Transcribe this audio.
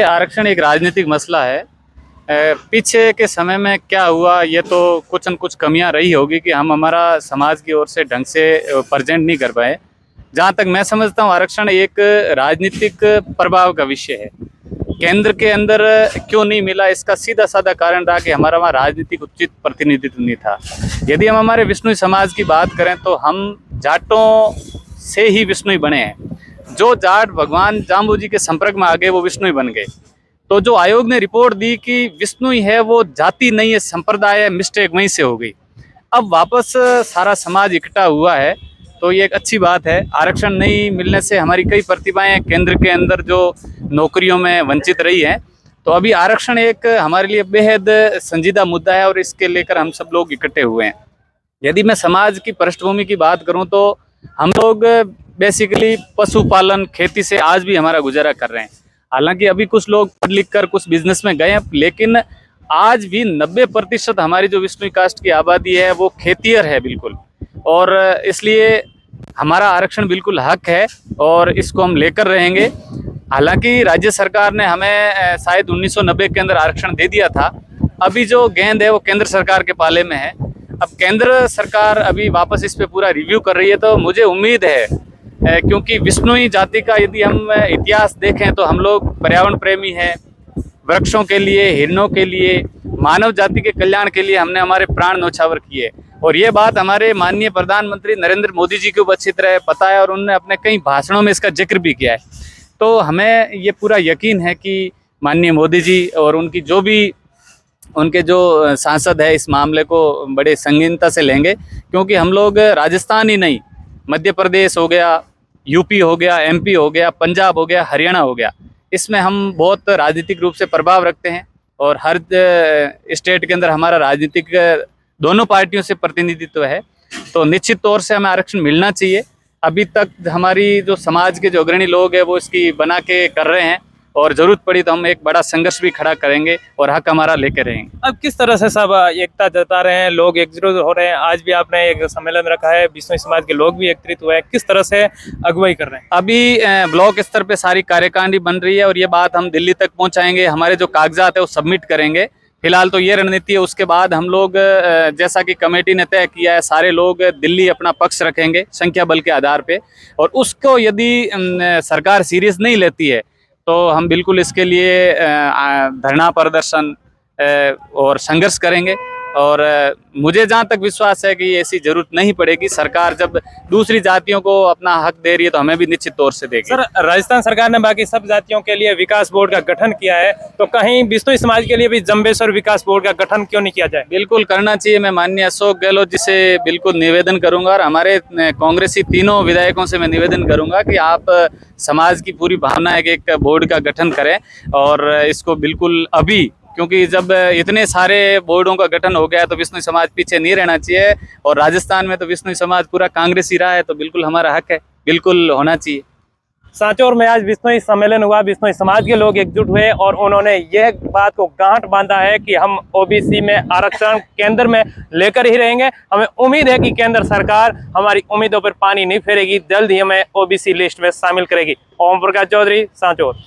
आरक्षण एक राजनीतिक मसला है। पीछे के समय में क्या हुआ, ये तो कुछ न कुछ कमियां रही होगी कि हम हमारा समाज की ओर से ढंग से प्रेजेंट नहीं कर पाए। जहां तक मैं समझता हूं, आरक्षण एक राजनीतिक प्रभाव का विषय है। केंद्र के अंदर क्यों नहीं मिला, इसका सीधा साधा कारण रहा कि हमारा वहाँ राजनीतिक उचित प्रतिनिधित्व नहीं था। यदि हम हमारे विष्णु समाज की बात करें तो हम जाटों से ही विष्णु बने हैं। जो जाट भगवान जाम्बू जी के संपर्क में आ गए वो विष्णु बन गए। तो जो आयोग ने रिपोर्ट दी कि विष्णु है वो जाति नहीं है, संप्रदाय है, मिस्टेक वहीं से हो गई। अब वापस सारा समाज इकट्ठा हुआ है, तो ये एक अच्छी बात है। आरक्षण नहीं मिलने से हमारी कई प्रतिभाएं केंद्र के अंदर जो नौकरियों में वंचित रही हैं, तो अभी आरक्षण एक हमारे लिए बेहद संजीदा मुद्दा है और इसके लेकर हम सब लोग इकट्ठे हुए हैं। यदि मैं समाज की पृष्ठभूमि की बात करूं तो हम लोग बेसिकली पशुपालन, खेती से आज भी हमारा गुजारा कर रहे हैं। हालांकि अभी कुछ लोग पढ़ लिख कर कुछ बिजनेस में गए हैं, लेकिन आज भी 90% हमारी जो विष्णु कास्ट की आबादी है वो खेतियर है बिल्कुल। और इसलिए हमारा आरक्षण बिल्कुल हक है और इसको हम लेकर रहेंगे। हालांकि राज्य सरकार ने हमें शायद 1990 के अंदर आरक्षण दे दिया था। अभी जो गेंद है वो केंद्र सरकार के पाले में है। अब केंद्र सरकार अभी वापस इस पे पूरा रिव्यू कर रही है, तो मुझे उम्मीद है, क्योंकि विष्णुई जाति का यदि हम इतिहास देखें तो हम लोग पर्यावरण प्रेमी हैं। वृक्षों के लिए, हिरणों के लिए, मानव जाति के कल्याण के लिए हमने हमारे प्राण न्यौछावर किए। और ये बात हमारे माननीय प्रधानमंत्री नरेंद्र मोदी जी को अच्छी तरह पता है और उन्होंने अपने कई भाषणों में इसका जिक्र भी किया है। तो हमें ये पूरा यकीन है कि माननीय मोदी जी और उनके जो सांसद है इस मामले को बड़े संगीनता से लेंगे, क्योंकि हम लोग राजस्थान ही नहीं, मध्य प्रदेश हो गया, यूपी हो गया, एमपी हो गया, पंजाब हो गया, हरियाणा हो गया, इसमें हम बहुत राजनीतिक रूप से प्रभाव रखते हैं और हर स्टेट के अंदर हमारा राजनीतिक दोनों पार्टियों से प्रतिनिधित्व है। तो निश्चित तौर से हमें आरक्षण मिलना चाहिए। अभी तक हमारी जो समाज के जो अग्रणी लोग हैं वो इसकी बना के कर रहे हैं और जरूरत पड़ी तो हम एक बड़ा संघर्ष भी खड़ा करेंगे और हक हमारा लेकर रहेंगे। अब किस तरह से सब एकता जता रहे हैं, लोग एकजुट हो रहे हैं? आज भी आपने एक सम्मेलन रखा है, विष्णु समाज के लोग भी एकत्रित हुए हैं, किस तरह से अगुवाई कर रहे हैं? अभी ब्लॉक स्तर पे सारी कार्यकारिणी बन रही है और ये बात हम दिल्ली तक पहुंचाएंगे। हमारे जो कागजात है वो सबमिट करेंगे। फिलहाल तो ये रणनीति है। उसके बाद हम लोग जैसा कि कमेटी ने तय किया है, सारे लोग दिल्ली अपना पक्ष रखेंगे संख्या बल के आधार पे। और उसको यदि सरकार सीरियस नहीं लेती है तो हम बिल्कुल इसके लिए धरना प्रदर्शन और संघर्ष करेंगे। और मुझे जहाँ तक विश्वास है कि ऐसी जरूरत नहीं पड़ेगी। सरकार जब दूसरी जातियों को अपना हक दे रही है तो हमें भी निश्चित तौर से देगी। सर, राजस्थान सरकार ने बाकी सब जातियों के लिए विकास बोर्ड का गठन किया है, तो कहीं विष्णु समाज के लिए भी जंबेश्वर विकास बोर्ड का गठन क्यों नहीं किया जाए? बिल्कुल करना चाहिए। मैं माननीय अशोक गहलोत जी से बिल्कुल निवेदन करूंगा और हमारे कांग्रेसी तीनों विधायकों से मैं निवेदन करूंगा कि आप समाज की पूरी भावना है कि एक बोर्ड का गठन करें और इसको बिल्कुल अभी, क्योंकि जब इतने सारे बोर्डों का गठन हो गया तो विष्णु समाज पीछे नहीं रहना चाहिए। और राजस्थान में तो विष्णु समाज पूरा कांग्रेसी रहा है, तो बिल्कुल हमारा हक है, बिल्कुल होना चाहिए। सांचौर में आज विष्णु सम्मेलन हुआ, विष्णु समाज के लोग एकजुट हुए और उन्होंने यह बात को गांठ बांधा है कि हम ओबीसी में आरक्षण केंद्र में लेकर ही रहेंगे। हमें उम्मीद है कि केंद्र सरकार हमारी उम्मीदों पर पानी नहीं फेरेगी, जल्द ही हमें ओबीसी लिस्ट में शामिल करेगी। ओम प्रकाश चौधरी, सांचौर।